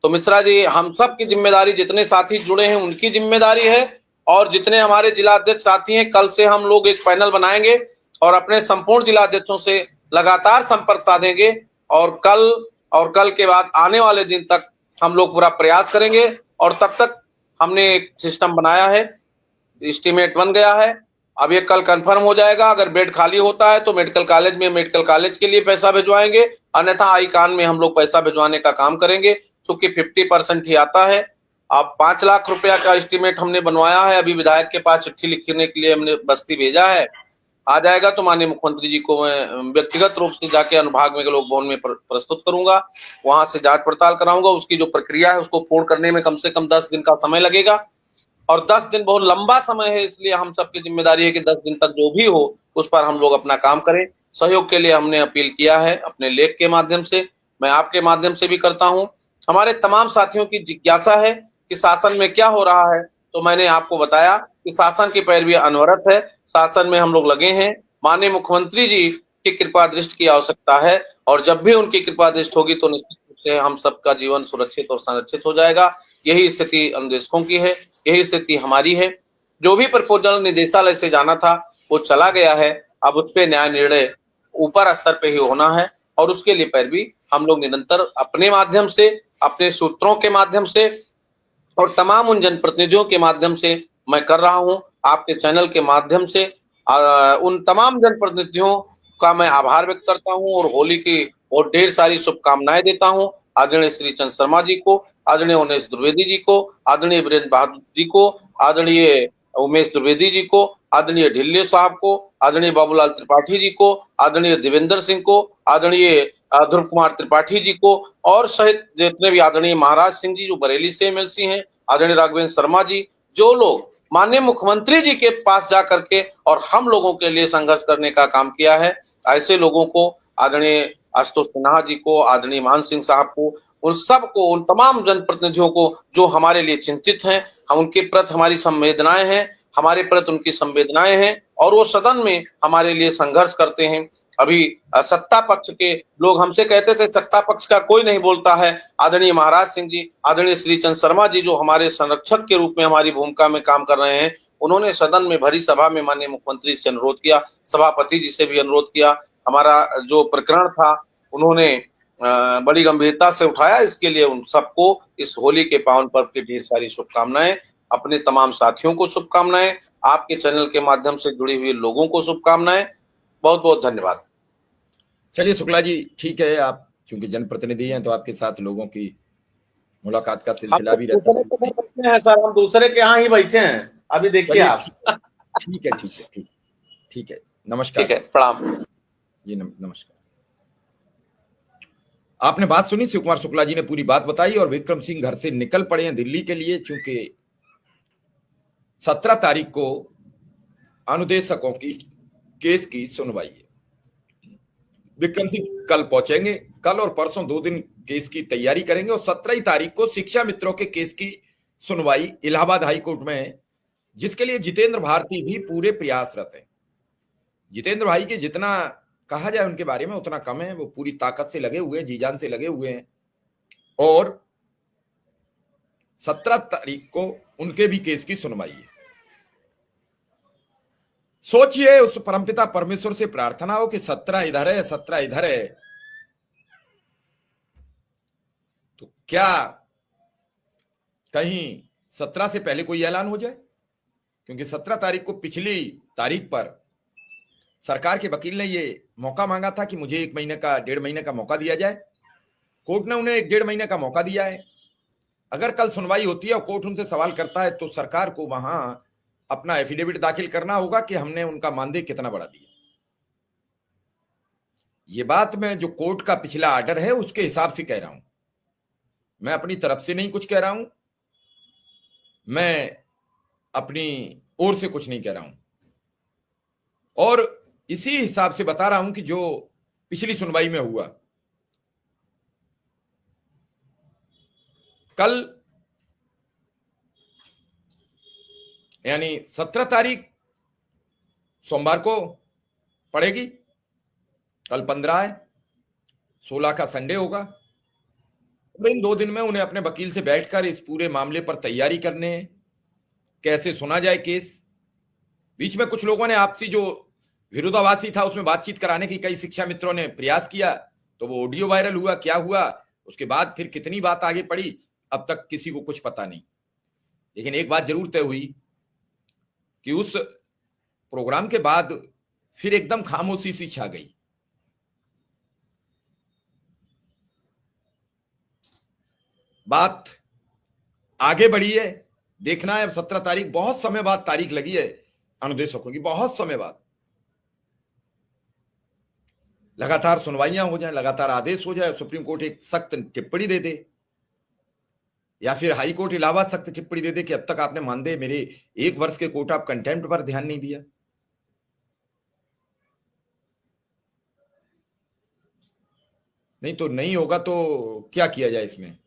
तो मिश्रा जी, हम सब की जिम्मेदारी, जितने साथी जुड़े हैं उनकी जिम्मेदारी है, और जितने हमारे जिलाध्यक्ष साथी हैं, कल से हम लोग एक पैनल बनाएंगे और अपने संपूर्ण जिलाध्यक्षों से लगातार संपर्क साधेंगे, और कल के बाद आने वाले दिन तक हम लोग पूरा प्रयास करेंगे। और तब तक हमने एक सिस्टम बनाया है, एस्टीमेट बन गया है। अब ये कल कंफर्म हो जाएगा। अगर बेड खाली होता है तो मेडिकल कॉलेज में मेडिकल कॉलेज के लिए पैसा भिजवाएंगे, अन्यथा आईकान में हम लोग पैसा भिजवाने का काम करेंगे, क्योंकि 50% ही आता है। अब 5 लाख रुपया का एस्टीमेट हमने बनवाया है। अभी विधायक के पास चिट्ठी लिखने के लिए हमने बस्ती भेजा है। आ जाएगा तो माननीय मुख्यमंत्री जी को मैं व्यक्तिगत रूप से जाके अनुभाग में लोक भवन में प्रस्तुत करूंगा, वहां से जांच पड़ताल कराऊंगा। उसकी जो प्रक्रिया है उसको पूर्ण करने में कम से कम 10 दिन का समय लगेगा, और 10 दिन बहुत लंबा समय है, इसलिए हम सबकी जिम्मेदारी है कि 10 दिन तक जो भी हो उस पर हम लोग अपना काम करें। सहयोग के लिए हमने अपील किया है अपने लेख के माध्यम से, मैं आपके माध्यम से भी करता हूं। हमारे तमाम साथियों की जिज्ञासा है कि शासन में क्या हो रहा है, तो मैंने आपको बताया कि शासन की पैरवी अनवरत है, शासन में हम लोग लगे हैं। माननीय मुख्यमंत्री जी की कृपा दृष्टि की आवश्यकता है, और जब भी उनकी कृपा दृष्टि होगी तो निश्चित रूप से हम सबका जीवन सुरक्षित और संरक्षित हो जाएगा। यही स्थिति अनुदेशकों की है, यही स्थिति हमारी है। जो भी प्रपोजल निदेशालय से जाना था वो चला गया है, अब उस पे न्याय निर्णय ऊपर स्तर पे ही होना है, और उसके लिए पैरवी हम लोग निरंतर अपने माध्यम से, अपने सूत्रों के माध्यम से, और तमाम उन जनप्रतिनिधियों के माध्यम से मैं कर रहा हूं, आपके चैनल के माध्यम से उन तमाम जनप्रतिनिधियों का मैं आभार व्यक्त करता हूं, और होली की और ढेर सारी शुभकामनाएं देता हूं आदरणीय श्री चंद्र शर्मा जी को, आदरणीय उमेश द्विवेदी जी को, आदरणीय वीरेंद्र बहादुर जी को, आदरणीय उमेश द्विवेदी जी को, आदरणीय ढिल्ले साहब को, आदरणीय बाबूलाल त्रिपाठी जी को, आदरणीय देवेंद्र सिंह को, आदरणीय ध्रुव कुमार त्रिपाठी जी को, और सहित जितने भी आदरणीय महाराज सिंह जी जो बरेली से एमएलसी हैं, आदरणीय राघवेंद्र शर्मा जी, जो लोग माननीय मुख्यमंत्री जी के पास जा करके और हम लोगों के लिए संघर्ष करने का काम किया है, ऐसे लोगों को, आदरणीय आशुतोष सिन्हा जी को, आदरणीय मान सिंह साहब को, उन सबको, उन तमाम जनप्रतिनिधियों को जो हमारे लिए चिंतित हैं, हम उनके प्रति हमारी संवेदनाएं हैं, हमारे प्रति उनकी संवेदनाएं हैं, और वो सदन में हमारे लिए संघर्ष करते हैं। अभी सत्ता पक्ष के लोग हमसे कहते थे सत्ता पक्ष का कोई नहीं बोलता है, आदरणीय महाराज सिंह जी, आदरणीय श्री चंद्र शर्मा जी जो हमारे संरक्षक के रूप में हमारी भूमिका में काम कर रहे हैं, उन्होंने सदन में भरी सभा में माननीय मुख्यमंत्री से अनुरोध किया, सभापति जी से भी अनुरोध किया, हमारा जो प्रकरण था उन्होंने बड़ी गंभीरता से उठाया। इसके लिए उन सबको इस होली के पावन पर्व की ढेर सारी शुभकामनाएं, अपने तमाम साथियों को शुभकामनाएं, आपके चैनल के माध्यम से जुड़े हुए लोगों को शुभकामनाएं। बहुत बहुत धन्यवाद। चलिए शुक्ला जी, ठीक है, आप चूंकि जनप्रतिनिधि हैं तो आपके साथ लोगों की मुलाकात का सिलसिला भी रहता है। बैठे हैं सर, हम दूसरे के यहाँ ही बैठे हैं, अभी देखिए आप। ठीक है, ठीक है, ठीक, ठीक है, नमस्कार। ठीक है, प्रणाम जी, नमस्कार। आपने बात सुनी, शिव कुमार शुक्ला जी ने पूरी बात बताई, और विक्रम सिंह घर से निकल पड़े हैं दिल्ली के लिए, चूंकि 17 तारीख को अनुदेशकों की केस की सुनवाई है। विक्रम सिंह कल पहुंचेंगे, कल और परसों 2 दिन केस की तैयारी करेंगे, और 17 तारीख को शिक्षा मित्रों के केस की सुनवाई इलाहाबाद हाई कोर्ट में है, जिसके लिए जितेंद्र भारती भी पूरे प्रयासरत हैं। जितेंद्र भाई के जितना कहा जाए उनके बारे में उतना कम है, वो पूरी ताकत से लगे हुए हैं, जी जान से लगे हुए हैं, और 17 तारीख को उनके भी केस की सुनवाई है। सोचिए, उस परमपिता परमेश्वर से प्रार्थना हो कि 17 इधर है, 17 इधर है, तो क्या कहीं 17 से पहले कोई ऐलान हो जाए? क्योंकि 17 तारीख को पिछली तारीख पर सरकार के वकील ने ये मौका मांगा था कि मुझे 1 महीने का, 1.5 महीने का मौका दिया जाए। कोर्ट ने उन्हें 1.5 महीने का मौका दिया है। अगर कल सुनवाई होती है और कोर्ट उनसे सवाल करता है तो सरकार को वहां अपना एफिडेविट दाखिल करना होगा कि हमने उनका मानदेय कितना बढ़ा दिया। ये बात मैं जो कोर्ट का पिछला ऑर्डर है उसके हिसाब से कह रहा हूं, मैं अपनी तरफ से नहीं कुछ कह रहा हूं, मैं अपनी ओर से कुछ नहीं कह रहा हूं, और इसी हिसाब से बता रहा हूं कि जो पिछली सुनवाई में हुआ, कल यानी 17 तारीख सोमवार को पड़ेगी, कल 15 है, 16 का संडे होगा, और इन 2 दिन में उन्हें अपने वकील से बैठकर इस पूरे मामले पर तैयारी करने, कैसे सुना जाए केस। बीच में कुछ लोगों ने आपसी जो विरोधाभासी था उसमें बातचीत कराने की कई शिक्षा मित्रों ने प्रयास किया, तो वो ऑडियो वायरल हुआ, क्या हुआ उसके बाद फिर कितनी बात आगे पड़ी अब तक किसी को कुछ पता नहीं। लेकिन एक बात जरूर तय हुई कि उस प्रोग्राम के बाद फिर एकदम खामोशी सी छा गई। बात आगे बढ़ी है, देखना है अब 17 तारीख, बहुत समय बाद तारीख लगी है अनुदेशकों की, बहुत समय बाद। लगातार सुनवाइयां हो जाए, लगातार आदेश हो जाए, सुप्रीम कोर्ट एक सख्त टिप्पणी दे दे, या फिर हाई कोर्ट इलाहाबाद सख्त टिप्पणी दे दे कि अब तक आपने मानदेय मेरे 1 वर्ष के कोर्ट ऑफ कंटेम्प्ट पर ध्यान नहीं दिया। नहीं तो नहीं होगा तो क्या किया जाए इसमें।